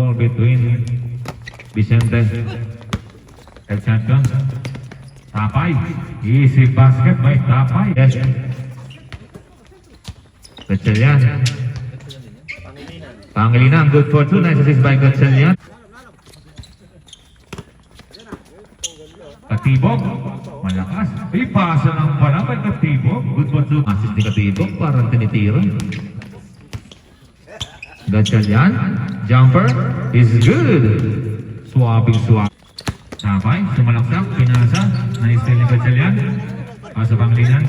ball between Vicente and Santos. Tapay. Easy basket by Tapay. Yes. Gatchalian. Pangilinan. Good for two. Nice assist by Gatchalian. Katibog. Malakas. Ipasa ng pala by Katibog. Good for two. Assist ni Katibog. Parang tinitira. Gatchalian. Jumper is good. Swapping. Tapay, sumalaksak, pinasa, na-style ni Gatchalian. Pasa Pangilinan.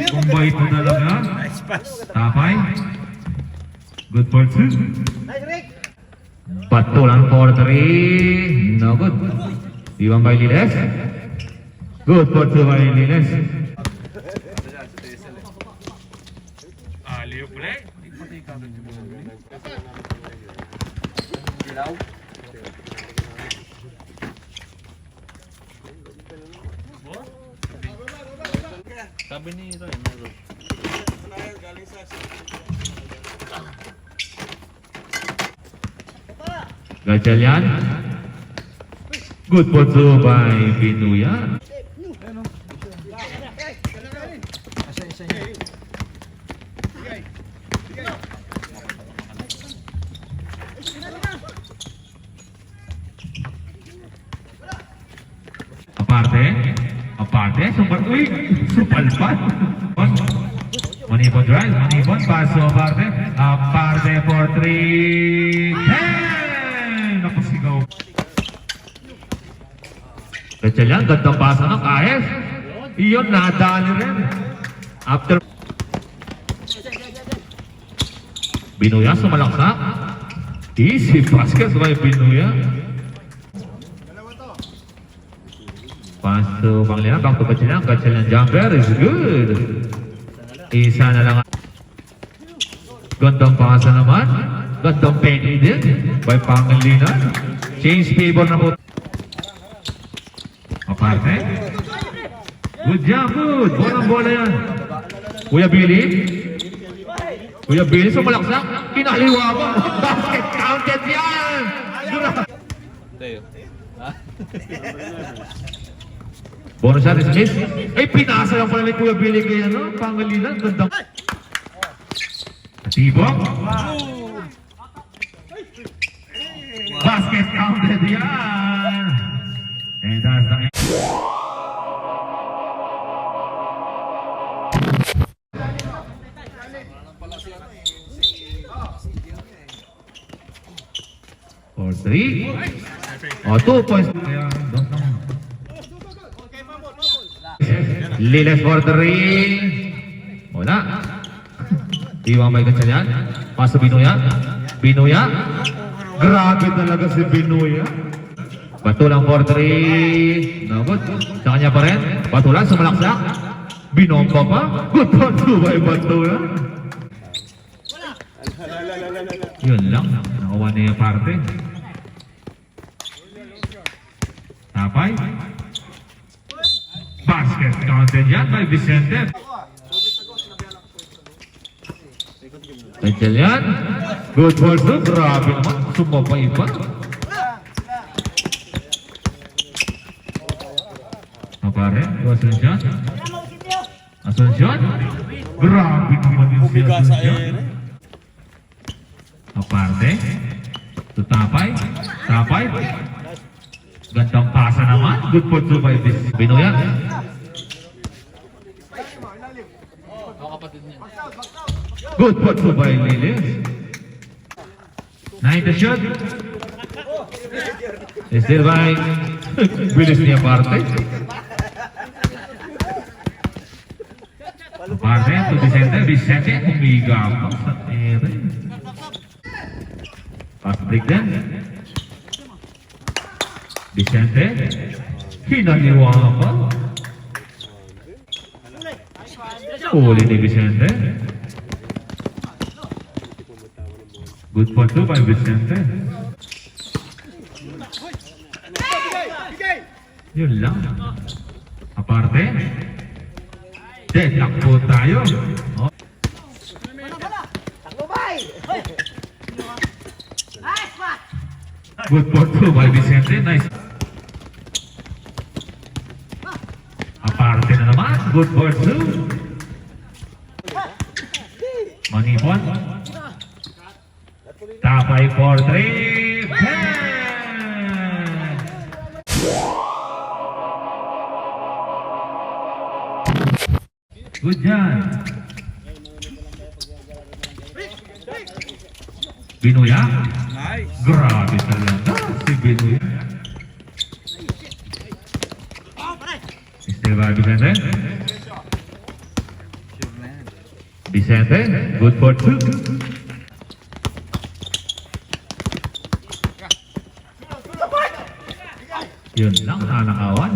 Kung bait mo talaga. Tapay. Good for two. Patulan for three. No good. Iwan by Liles. Good for two by Liles. Aliyo play. Sabi ni Roy, Gatchalian. Good for two by Binuya. Aparte, supalpat. Manipon drive, Manipon, paso aparte for three. Hey! Nakasigaw. Gatchalian, gandang pasa ng KF. Iyon, nadali rin. After Binuya, sumalaksak. Easy basket by Binuya. Pass to Pangilinan, back to Gatchalian. Gatchalian jumper is good. Isa na lang. Gandang pasa naman. Gandang penny din by Pangilinan. Change favor na po. Aparte. Good job, good. Bolang-bola yan. Kuya Billy, sumalaksak. Kinaliwa mo. Basket counted yan. Tayo. Bonus shot is missed. Ay, pinasa lang pala ni Kuya Billy kaya, no? Pangilinan, gandang. Tibok. Basket counted yan. And that's the end. For three. Oh, 2 points. Liles for three. Wala. Iwan may Gatchalian. Paso Binuya. Grabe talaga si Binuya. Batulang for three. No good. Sa kanya pa rin. Batulang, sumalaksak. Binomba pa. Good for two by Batulang. Yun lang. Nakawa niya yung parte. Tapay. Basket counted yan by Vicente. Gatchalian. Good for two. Grabe naman. Sumapay pa. Apare. Asunsyon. Grabe naman yung si Asunsyon. Aparte. Tapay. Gandang pasa naman. Good for two by Binuya. Good for two by Liles. Nice shot. Still by Bilis niya parte. Parte to Vicente humiga pa sa ere. Pass break din. Vicente, hinaliwa pa. Uli ni Vicente. Good for two by Vicente. Yun lang. Aparte, deadlock po tayo. Oh. Good for two by Vicente. Nice. Aparte na naman. Good for two. Manipon. Tapay for three. Bang! Good job. Binuya. Nice. Grabe talaga si Binuya. Still by Vicente. Vicente, good for two. Yun lang, nanakawan.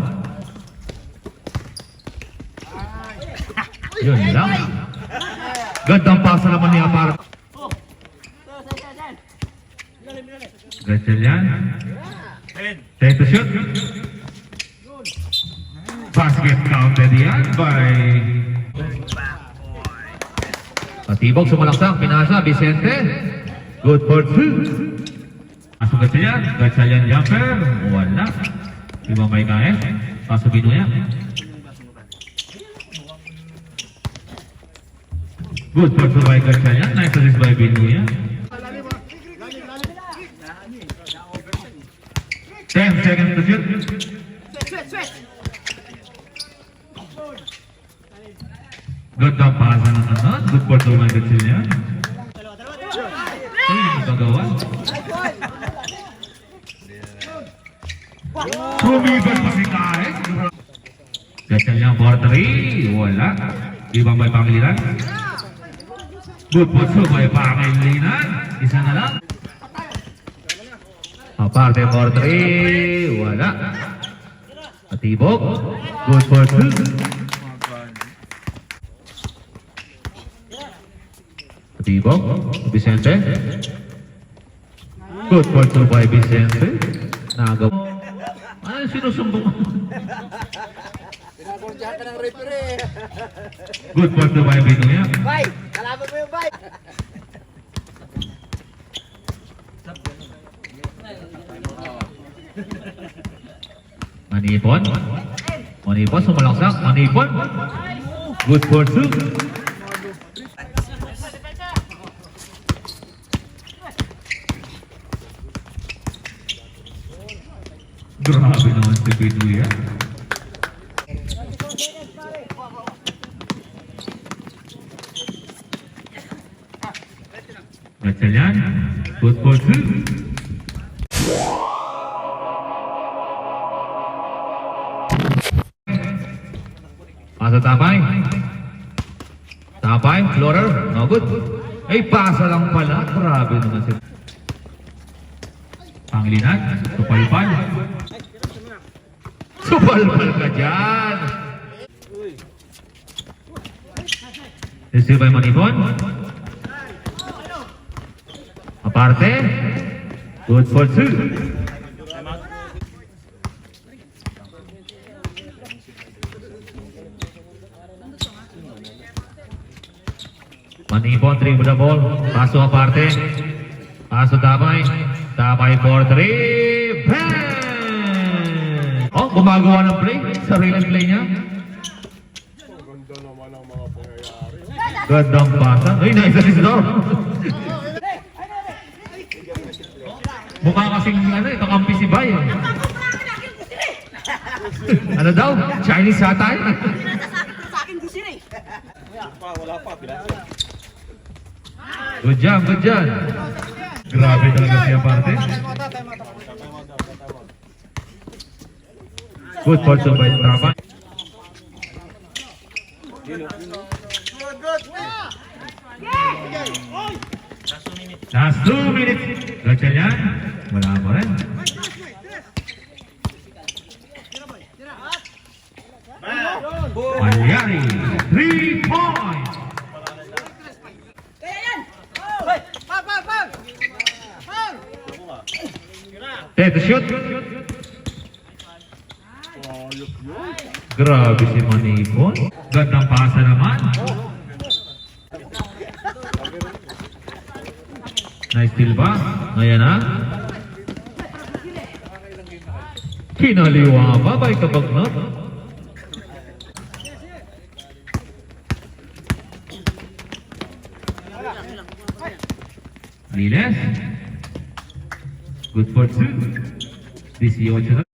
Yun lang. Gandang pasa naman niya para. Gatchalian. 10 to shoot. Basket counted yan by Patibog, sumalaksak, pinasa, Vicente. Good for two. Pasok Gatchalian. Gatchalian jumper. Wala. Ibang may kaya. Pasok Binuya. Good for two by Gatchalian. Nice assist by Binuya. 10 seconds to shoot. Good na pasa ng anon. Good for two by Gatchalian. Uy, magagawa. Sumibat pa si Kaes. Gatchalian for three. Wala. Ibang may pangilinan. Good for two by pangilinan. Isa na lang. Aparte for three. Wala. Patibog. Good for two. Patibog. Vicente. Good for two by Vicente. Nagaw. Ano sinusumbong? Pinagurjahan ka ng referee. Good for two by Binuya. Bay! Kalaban mo yung bay! Manipon. Manipon, sumalaksak. Manipon. Good for two. Grabe naman si Binuya. Gatchalian. Good for two. Pasa Tapay. Tapay, floater, no good. Ay, pasa lang pala. Grabe naman si Pangilinan, supalpal. Supalpal ka dyan. Receive by Manipon. Aparte. Good for two. Manipon, three with the ball. Paso aparte. Paso Tapay. Tapay for three. Bang! Oh, gumagawa ng play. Sarili play niya. Ganda naman ang mga pangyayari. Gandang pasa. Ay, naisalis daw. Mukha kasing kakampi si Bay. Ano daw? Chinese satay? Wala pa, pinasa. Good job, good job. Grabe talaga siya parte. Good for two by Tapay. Last 2 minutes. Gatchalian. Wala mo rin. Malyari. 3 points. Take the shoot. Grabe si Manipon. Gandang pasa naman. Nice steal ba? Ayan na. Kinaliwa pa by Kabagnot. Liles. Good for two. 18 na.